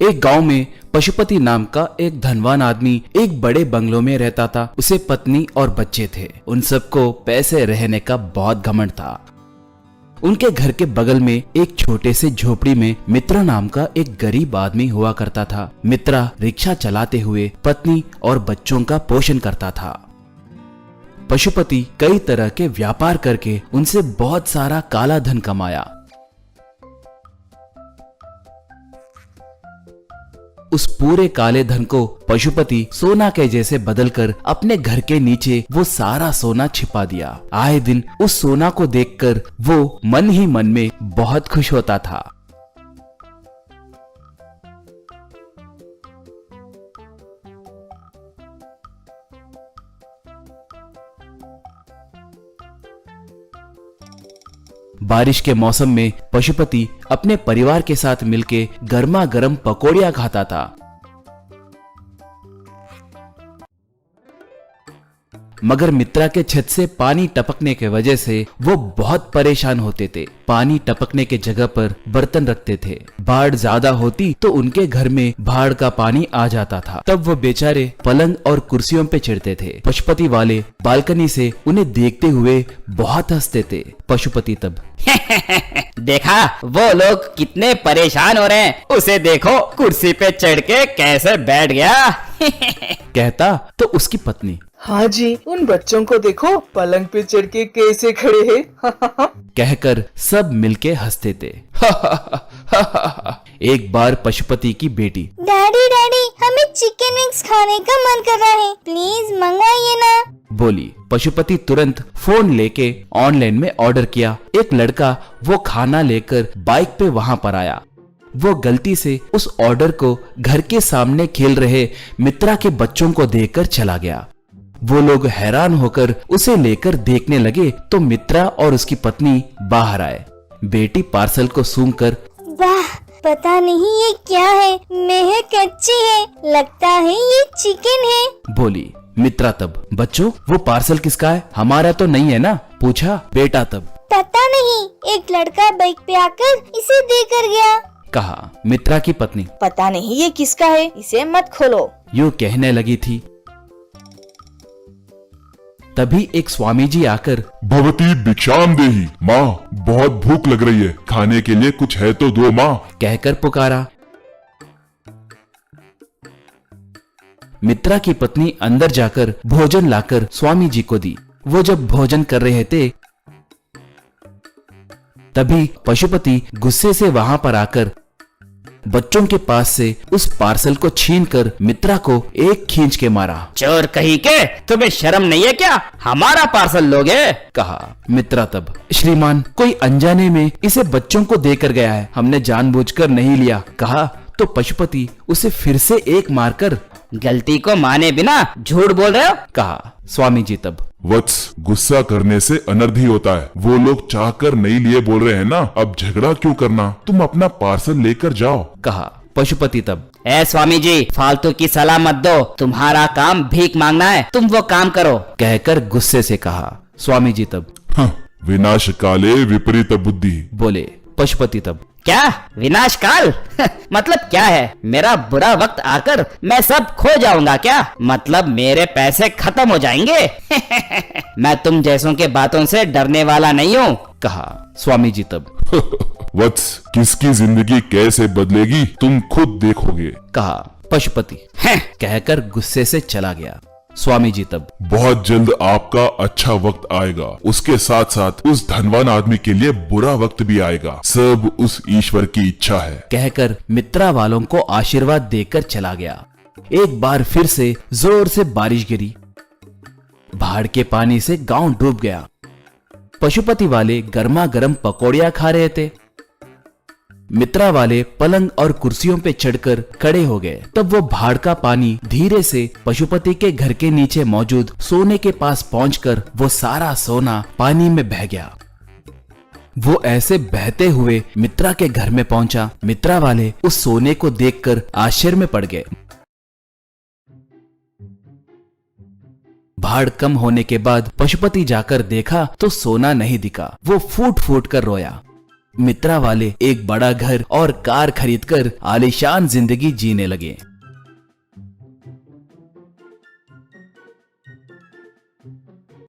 एक गांव में पशुपति नाम का एक धनवान आदमी एक बड़े बंगलो में रहता था। उसे पत्नी और बच्चे थे। उन सबको पैसे रहने का बहुत घमंड था। उनके घर के बगल में एक छोटे से झोपड़ी में मित्रा नाम का एक गरीब आदमी हुआ करता था। मित्रा रिक्शा चलाते हुए पत्नी और बच्चों का पोषण करता था। पशुपति कई तरह के व्यापार करके उनसे बहुत सारा काला धन कमाया। उस पूरे काले धन को पशुपति सोना के जैसे बदलकर अपने घर के नीचे वो सारा सोना छिपा दिया। आए दिन उस सोना को देखकर वो मन ही मन में बहुत खुश होता था। बारिश के मौसम में पशुपति अपने परिवार के साथ मिलके गर्मा गर्म पकौड़ियां खाता था। मगर मित्रा के छत से पानी टपकने के वजह से वो बहुत परेशान होते थे। पानी टपकने के जगह पर बर्तन रखते थे। बाढ़ ज्यादा होती तो उनके घर में बाढ़ का पानी आ जाता था। तब वो बेचारे पलंग और कुर्सियों पे चिढ़ते थे। पशुपति वाले बालकनी से उन्हें देखते हुए बहुत हंसते थे। पशुपति तब देखा वो लोग कितने परेशान हो रहे हैं, उसे देखो कुर्सी पे चढ़ के कैसे बैठ गया। कहता तो उसकी पत्नी, हाँ जी, उन बच्चों को देखो पलंग पे चढ़ के कैसे खड़े हैं। कहकर सब मिलके हंसते थे। एक बार पशुपति की बेटी, डैडी डैडी हमें चिकन विंग्स खाने का मन कर रहा है, प्लीज मंगाइए ना, बोली। पशुपति तुरंत फोन लेके ऑनलाइन में ऑर्डर किया। एक लड़का वो खाना लेकर बाइक पे वहां पर आया। वो गलती से उस ऑर्डर को घर के सामने खेल रहे मित्रा के बच्चों को देखकर चला गया। वो लोग हैरान होकर उसे लेकर देखने लगे तो मित्रा और उसकी पत्नी बाहर आए। बेटी पार्सल को सूंघकर, वाह पता नहीं ये क्या है, महक अच्छी है, लगता है ये चिकन है, बोली। मित्रा तब, बच्चों वो पार्सल किसका है, हमारा तो नहीं है ना, पूछा। बेटा तब, पता नहीं, एक लड़का बाइक पे आकर इसे देकर गया, कहा। मित्रा की पत्नी, पता नहीं ये किसका है, इसे मत खोलो, यूं कहने लगी थी। तभी एक स्वामी जी आकर, भवती भिक्षाम देही, माँ बहुत भूख लग रही है, खाने के लिए कुछ है तो दो माँ, कहकर पुकारा। मित्रा की पत्नी अंदर जाकर भोजन लाकर स्वामी जी को दी। वो जब भोजन कर रहे थे तभी पशुपति गुस्से से वहां पर आकर बच्चों के पास से उस पार्सल को छीनकर मित्रा को एक खींच के मारा। चोर कहीं के, तुम्हें शर्म नहीं है क्या, हमारा पार्सल लोगे, कहा। मित्रा तब, श्रीमान कोई अनजाने में इसे बच्चों को देकर गया है, हमने जानबूझकर नहीं लिया, कहा। तो पशुपति उसे फिर से एक मारकर, गलती को माने बिना झूठ बोल रहे हो, कहा। स्वामी जी तब, वत्स गुस्सा करने से अनर्थ होता है, वो लोग चाहकर नहीं लिए बोल रहे हैं ना, अब झगड़ा क्यों करना, तुम अपना पार्सल लेकर जाओ, कहा। पशुपति तब, ए स्वामी जी फालतू की सलाह मत दो, तुम्हारा काम भीख मांगना है, तुम वो काम करो, कहकर गुस्से से कहा। स्वामी जी तब, विनाश काले विपरीत बुद्धि, बोले। पशुपति तब, क्या विनाश काल मतलब क्या है, मेरा बुरा वक्त आकर मैं सब खो जाऊंगा क्या, मतलब मेरे पैसे खत्म हो जाएंगे। मैं तुम जैसों के बातों से डरने वाला नहीं हूँ, कहा। स्वामी जी तब, वत्स किसकी जिंदगी कैसे बदलेगी तुम खुद देखोगे, कहा। पशुपति कहकर गुस्से से चला गया। स्वामी जी तब, बहुत जल्द आपका अच्छा वक्त आएगा, उसके साथ साथ उस धनवान आदमी के लिए बुरा वक्त भी आएगा, सब उस ईश्वर की इच्छा है, कहकर मित्रा वालों को आशीर्वाद देकर चला गया। एक बार फिर से जोर से बारिश गिरी। बाढ़ के पानी से गांव डूब गया। पशुपति वाले गर्मा गर्म पकौड़ियां खा रहे थे। मित्रा वाले पलंग और कुर्सियों पे चढ़कर खड़े हो गए। तब वो बाढ़ का पानी धीरे से पशुपति के घर के नीचे मौजूद सोने के पास पहुंचकर वो सारा सोना पानी में बह गया। वो ऐसे बहते हुए मित्रा के घर में पहुंचा। मित्रा वाले उस सोने को देखकर आश्चर्य में पड़ गए। बाढ़ कम होने के बाद पशुपति जाकर देखा तो सोना नहीं दिखा। वो फूट फूट कर रोया। मित्रा वाले एक बड़ा घर और कार खरीदकर आलीशान जिंदगी जीने लगे।